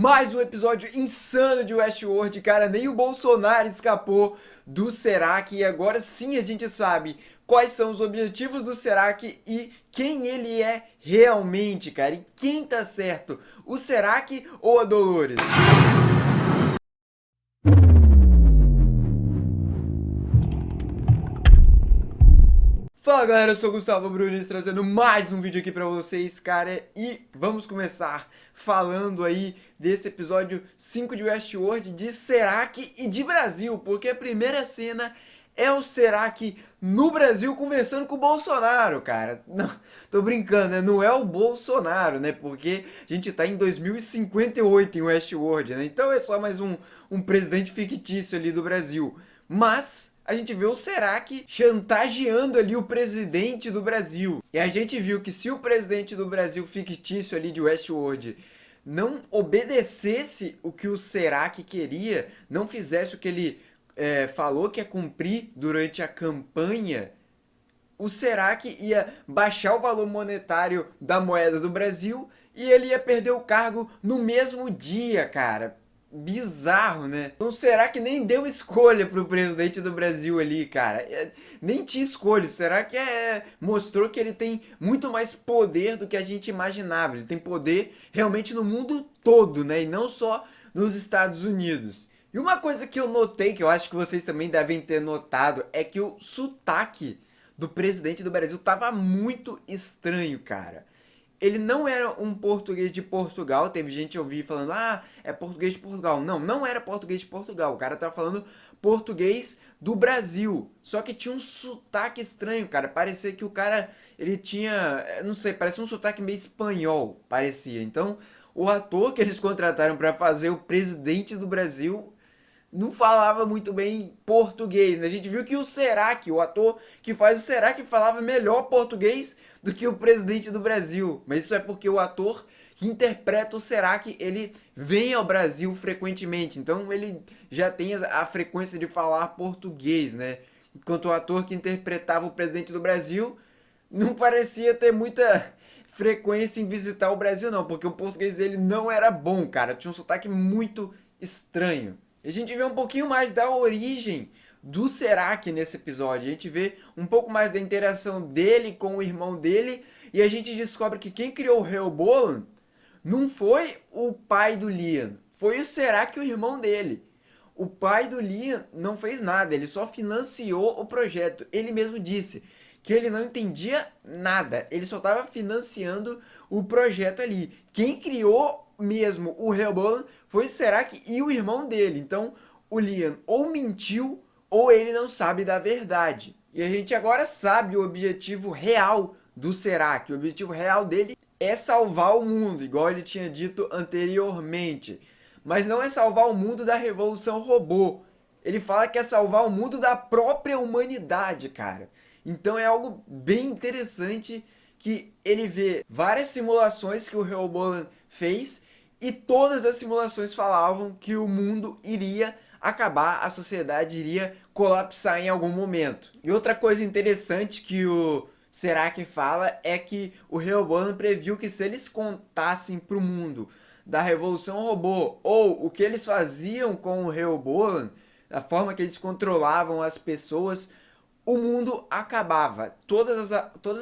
mais um episódio insano de Westworld, cara. Nem o Bolsonaro escapou do Serac e agora sim a gente sabe quais são os objetivos do Serac e quem ele é realmente, cara. E quem tá certo, o Serac ou a Dolores? Fala galera, eu sou o Gustavo Brunis trazendo mais um vídeo aqui pra vocês, cara, e vamos começar falando aí desse episódio 5 de Westworld, de Serac e de Brasil, porque a primeira cena é o Serac no Brasil conversando com o Bolsonaro, cara. Não, tô brincando, né? Não é o Bolsonaro, né? Porque a gente tá em 2058 em Westworld, né? Então é só mais um presidente fictício ali do Brasil. Mas a gente vê o Serac chantageando ali o presidente do Brasil. E a gente viu que se o presidente do Brasil fictício ali de Westworld não obedecesse o que o Serac queria, não fizesse o que ele falou que ia cumprir durante a campanha, o Serac ia baixar o valor monetário da moeda do Brasil e ele ia perder o cargo no mesmo dia, cara. Bizarro, né? Então será que nem deu escolha pro presidente do Brasil ali, cara? Nem tinha escolha. Será que mostrou que ele tem muito mais poder do que a gente imaginava? Ele tem poder realmente no mundo todo, né? E não só nos Estados Unidos. E uma coisa que eu notei, que eu acho que vocês também devem ter notado, é que o sotaque do presidente do Brasil tava muito estranho, cara. Ele não era um português de Portugal. Teve gente ouvir falando, ah, é português de Portugal. Não, não era português de Portugal. O cara tava falando português do Brasil. Só que tinha um sotaque estranho, cara. Parecia que o cara, ele tinha, não sei, parecia um sotaque meio espanhol, parecia. Então, o ator que eles contrataram para fazer o presidente do Brasil não falava muito bem português, né? A gente viu que o Serac, o ator que faz o Serac, falava melhor português do que o presidente do Brasil. Mas isso é porque o ator que interpreta o Serac, ele vem ao Brasil frequentemente. Então ele já tem a frequência de falar português, né? Enquanto o ator que interpretava o presidente do Brasil não parecia ter muita frequência em visitar o Brasil, não. Porque o português dele não era bom, cara. Tinha um sotaque muito estranho. E a gente vê um pouquinho mais da origem do Serac nesse episódio. A gente vê um pouco mais da interação dele com o irmão dele. E a gente descobre que quem criou o Rehoboam não foi o pai do Liam. Foi o Serac, o irmão dele. O pai do Liam não fez nada. Ele só financiou o projeto. Ele mesmo disse que ele não entendia nada. Ele só estava financiando o projeto ali. Quem criou mesmo o Rehoboam foi o Serac e o irmão dele. Então o Liam ou mentiu ou ele não sabe da verdade. E a gente agora sabe o objetivo real do Serac. O objetivo real dele é salvar o mundo, igual ele tinha dito anteriormente. Mas não é salvar o mundo da Revolução Robô. Ele fala que é salvar o mundo da própria humanidade, cara. Então é algo bem interessante que ele vê várias simulações que o Rehoboam fez e todas as simulações falavam que o mundo iria acabar, a sociedade iria colapsar em algum momento. E outra coisa interessante que o Serac fala é que o Rehoboam previu que se eles contassem para o mundo da Revolução Robô ou o que eles faziam com o Rehoboam, a forma que eles controlavam as pessoas, o mundo acabava. Todas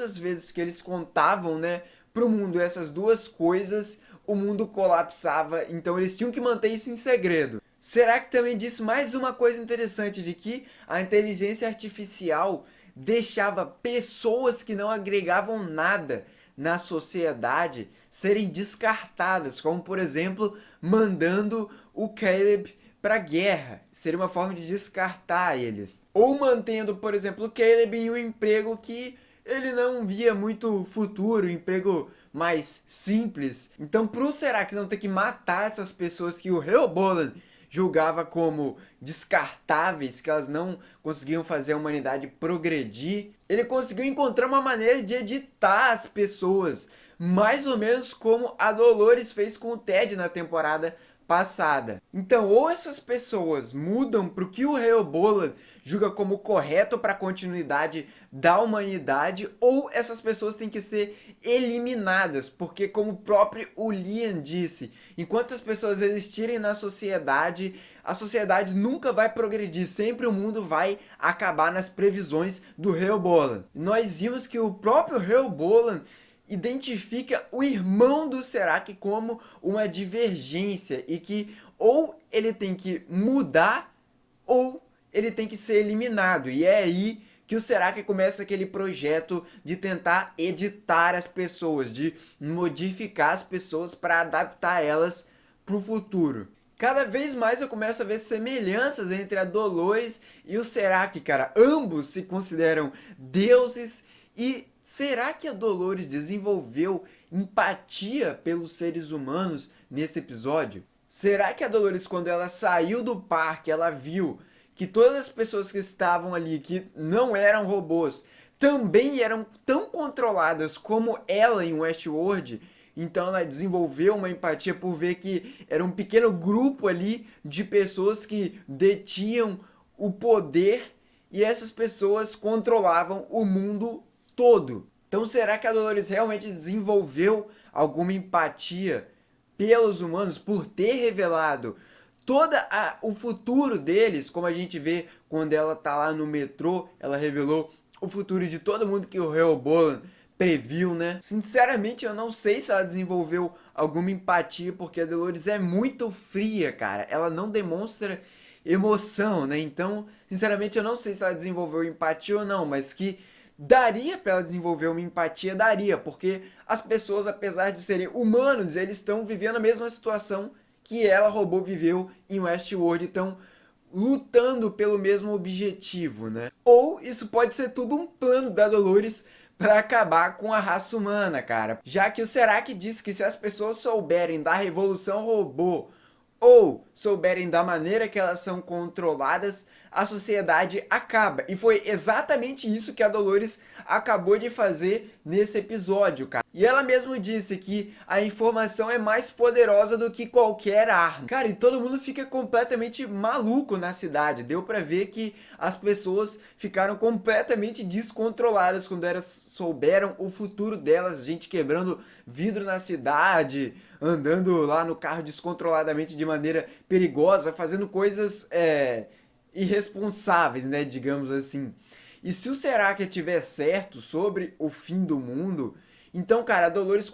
as vezes que eles contavam, né, para o mundo essas duas coisas, o mundo colapsava. Então eles tinham que manter isso em segredo. Será que também disse mais uma coisa interessante de que a inteligência artificial deixava pessoas que não agregavam nada na sociedade serem descartadas, como por exemplo, mandando o Caleb para guerra, seria uma forma de descartar eles. Ou mantendo, por exemplo, o Caleb em um emprego que ele não via muito futuro, um emprego mais simples. Então, pro Serac não ter que matar essas pessoas que o Rehoboam julgava como descartáveis, que elas não conseguiam fazer a humanidade progredir, ele conseguiu encontrar uma maneira de editar as pessoas, mais ou menos como a Dolores fez com o Ted na temporada passada. Então, ou essas pessoas mudam para o que o Rehoboam julga como correto para a continuidade da humanidade, ou essas pessoas têm que ser eliminadas, porque como o próprio Liam disse, enquanto as pessoas existirem na sociedade, a sociedade nunca vai progredir, sempre o mundo vai acabar nas previsões do Rehoboam. Nós vimos que o próprio Rehoboam identifica o irmão do Serac como uma divergência e que ou ele tem que mudar ou ele tem que ser eliminado. E é aí que o Serac começa aquele projeto de tentar editar as pessoas, de modificar as pessoas para adaptar elas para o futuro. Cada vez mais eu começo a ver semelhanças entre a Dolores e o Serac, cara. Ambos se consideram deuses e será que a Dolores desenvolveu empatia pelos seres humanos nesse episódio? Será que a Dolores, quando ela saiu do parque, ela viu que todas as pessoas que estavam ali, que não eram robôs, também eram tão controladas como ela em Westworld? Então ela desenvolveu uma empatia por ver que era um pequeno grupo ali de pessoas que detinham o poder e essas pessoas controlavam o mundo todo. Então será que a Dolores realmente desenvolveu alguma empatia pelos humanos por ter revelado todo o futuro deles, como a gente vê quando ela tá lá no metrô, ela revelou o futuro de todo mundo que o Rehoboam previu, né? Sinceramente, eu não sei se ela desenvolveu alguma empatia, porque a Dolores é muito fria, cara. Ela não demonstra emoção, né? Então, sinceramente, eu não sei se ela desenvolveu empatia ou não, mas que daria para ela desenvolver uma empatia, daria, porque as pessoas, apesar de serem humanos, eles estão vivendo a mesma situação que ela, robô, viveu em Westworld, estão lutando pelo mesmo objetivo, né? Ou isso pode ser tudo um plano da Dolores para acabar com a raça humana, cara. Já que o Serac disse que se as pessoas souberem da revolução robô ou souberem da maneira que elas são controladas, a sociedade acaba. E foi exatamente isso que a Dolores acabou de fazer nesse episódio, cara. E ela mesma disse que a informação é mais poderosa do que qualquer arma. Cara, e todo mundo fica completamente maluco na cidade. Deu pra ver que as pessoas ficaram completamente descontroladas quando elas souberam o futuro delas. Gente quebrando vidro na cidade, andando lá no carro descontroladamente de maneira perigosa, fazendo coisas irresponsáveis, né, digamos assim. E se o Serac tiver certo sobre o fim do mundo, então, cara, a Dolores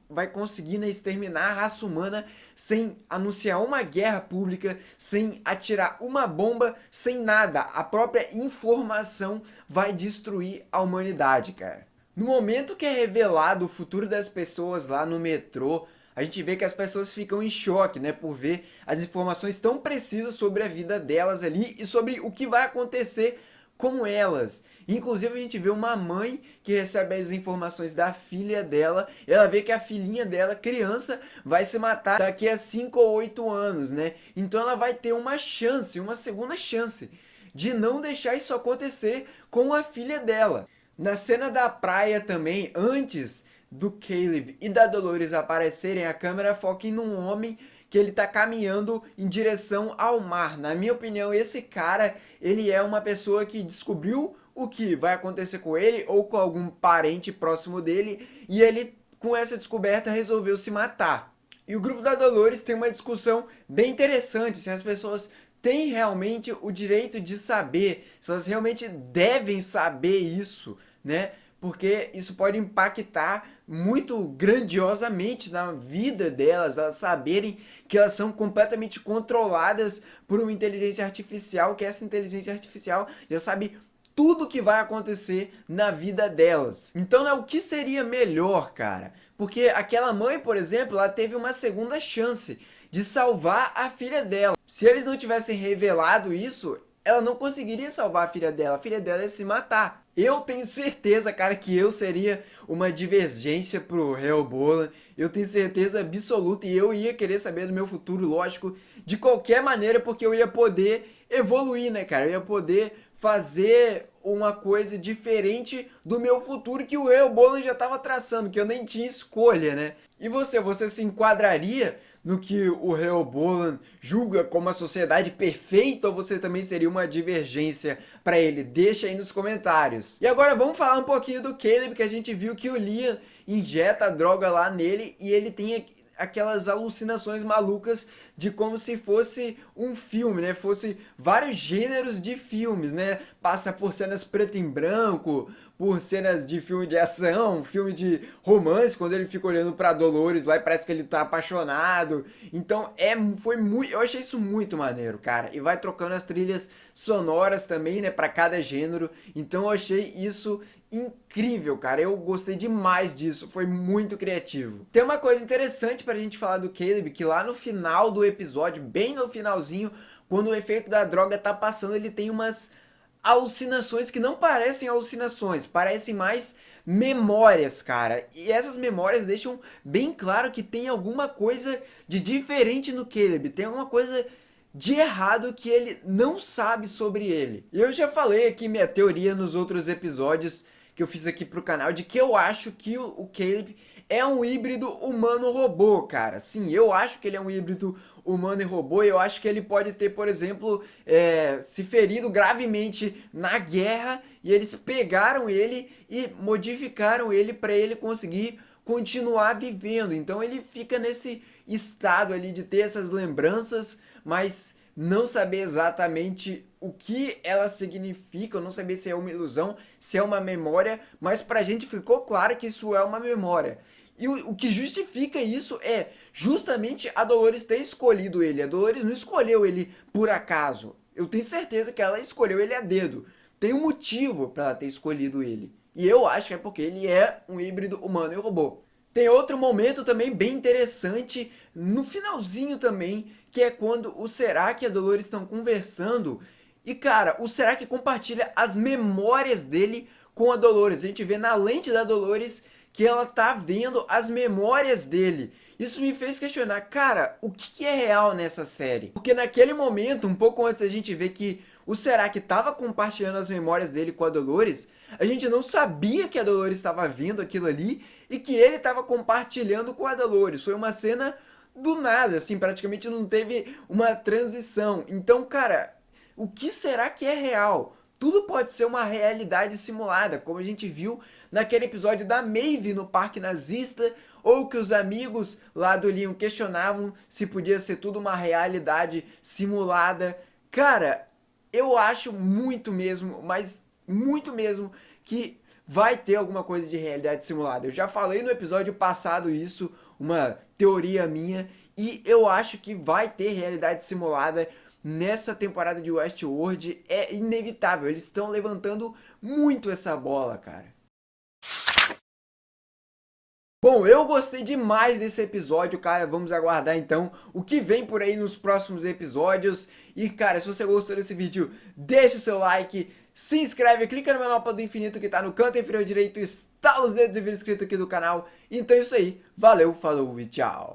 vai conseguir, né, exterminar a raça humana sem anunciar uma guerra pública, sem atirar uma bomba, sem nada. A própria informação vai destruir a humanidade, cara. No momento que é revelado o futuro das pessoas lá no metrô, a gente vê que as pessoas ficam em choque, né, por ver as informações tão precisas sobre a vida delas ali e sobre o que vai acontecer com elas. Inclusive a gente vê uma mãe que recebe as informações da filha dela, e ela vê que a filhinha dela, criança, vai se matar daqui a 5 ou 8 anos, né? Então ela vai ter uma chance, uma segunda chance, de não deixar isso acontecer com a filha dela. Na cena da praia também, antes do Caleb e da Dolores aparecerem, a câmera foca em um homem que ele tá caminhando em direção ao mar. Na minha opinião, esse cara, ele é uma pessoa que descobriu o que vai acontecer com ele ou com algum parente próximo dele, e ele, com essa descoberta, resolveu se matar. E o grupo da Dolores tem uma discussão bem interessante, se as pessoas têm realmente o direito de saber, se elas realmente devem saber isso, né? Porque isso pode impactar muito grandiosamente na vida delas, elas saberem que elas são completamente controladas por uma inteligência artificial, que essa inteligência artificial já sabe tudo que vai acontecer na vida delas. Então, né, o que seria melhor, cara? Porque aquela mãe, por exemplo, ela teve uma segunda chance de salvar a filha dela. Se eles não tivessem revelado isso, ela não conseguiria salvar a filha dela ia se matar. Eu tenho certeza, cara, que eu seria uma divergência pro Rehoboam. Eu tenho certeza absoluta e eu ia querer saber do meu futuro, lógico, de qualquer maneira, porque eu ia poder evoluir, né, cara? Eu ia poder fazer uma coisa diferente do meu futuro que o Rehoboam já estava traçando, que eu nem tinha escolha, né? E você se enquadraria no que o Rehoboam julga como a sociedade perfeita, ou você também seria uma divergência para ele? Deixa aí nos comentários. E agora vamos falar um pouquinho do Caleb, que a gente viu que o Liam injeta a droga lá nele e ele tem aquelas alucinações malucas de como se fosse um filme, né? Fosse vários gêneros de filmes, né? Passa por cenas preto e branco, por cenas de filme de ação, filme de romance, quando ele fica olhando pra Dolores lá e parece que ele tá apaixonado. Então foi muito, eu achei isso muito maneiro, cara. E vai trocando as trilhas sonoras também, né, pra cada gênero. Então eu achei isso incrível, cara. Eu gostei demais disso, foi muito criativo. Tem uma coisa interessante pra gente falar do Caleb, que lá no final do episódio, bem no finalzinho, quando o efeito da droga tá passando, ele tem umas alucinações que não parecem alucinações, parecem mais memórias, cara. E essas memórias deixam bem claro que tem alguma coisa de diferente no Caleb, tem alguma coisa de errado que ele não sabe sobre ele. E eu já falei aqui minha teoria nos outros episódios que eu fiz aqui pro canal, de que eu acho que o Caleb é um híbrido humano-robô, cara. Sim, eu acho que ele é um híbrido humano e robô, e eu acho que ele pode ter, por exemplo, se ferido gravemente na guerra, e eles pegaram ele e modificaram ele para ele conseguir continuar vivendo. Então ele fica nesse estado ali de ter essas lembranças, mas não saber exatamente o que elas significam, não saber se é uma ilusão, se é uma memória, mas pra gente ficou claro que isso é uma memória. E o que justifica isso é justamente a Dolores ter escolhido ele. A Dolores não escolheu ele por acaso. Eu tenho certeza que ela escolheu ele a dedo. Tem um motivo para ela ter escolhido ele. E eu acho que é porque ele é um híbrido humano e robô. Tem outro momento também bem interessante, no finalzinho também, que é quando o Serac e a Dolores estão conversando. E cara, o Serac compartilha as memórias dele com a Dolores. A gente vê na lente da Dolores que ela tá vendo as memórias dele. Isso me fez questionar, cara, o que é real nessa série? Porque naquele momento, um pouco antes da gente ver que o Serac estava compartilhando as memórias dele com a Dolores, a gente não sabia que a Dolores estava vendo aquilo ali e que ele estava compartilhando com a Dolores. Foi uma cena do nada, assim, praticamente não teve uma transição. Então, cara, o que será que é real? Tudo pode ser uma realidade simulada, como a gente viu naquele episódio da Maeve no Parque Nazista, ou que os amigos lá do Liam questionavam se podia ser tudo uma realidade simulada. Cara, eu acho muito mesmo, mas muito mesmo, que vai ter alguma coisa de realidade simulada. Eu já falei no episódio passado isso, uma teoria minha, e eu acho que vai ter realidade simulada nessa temporada de Westworld. É inevitável, eles estão levantando muito essa bola, cara. Bom, eu gostei demais desse episódio, cara. Vamos aguardar então o que vem por aí nos próximos episódios. E cara, se você gostou desse vídeo, deixa o seu like, se inscreve, clica no mapa do infinito que tá no canto inferior direito, estala os dedos e vira inscrito aqui do canal. Então é isso aí, valeu, falou e tchau!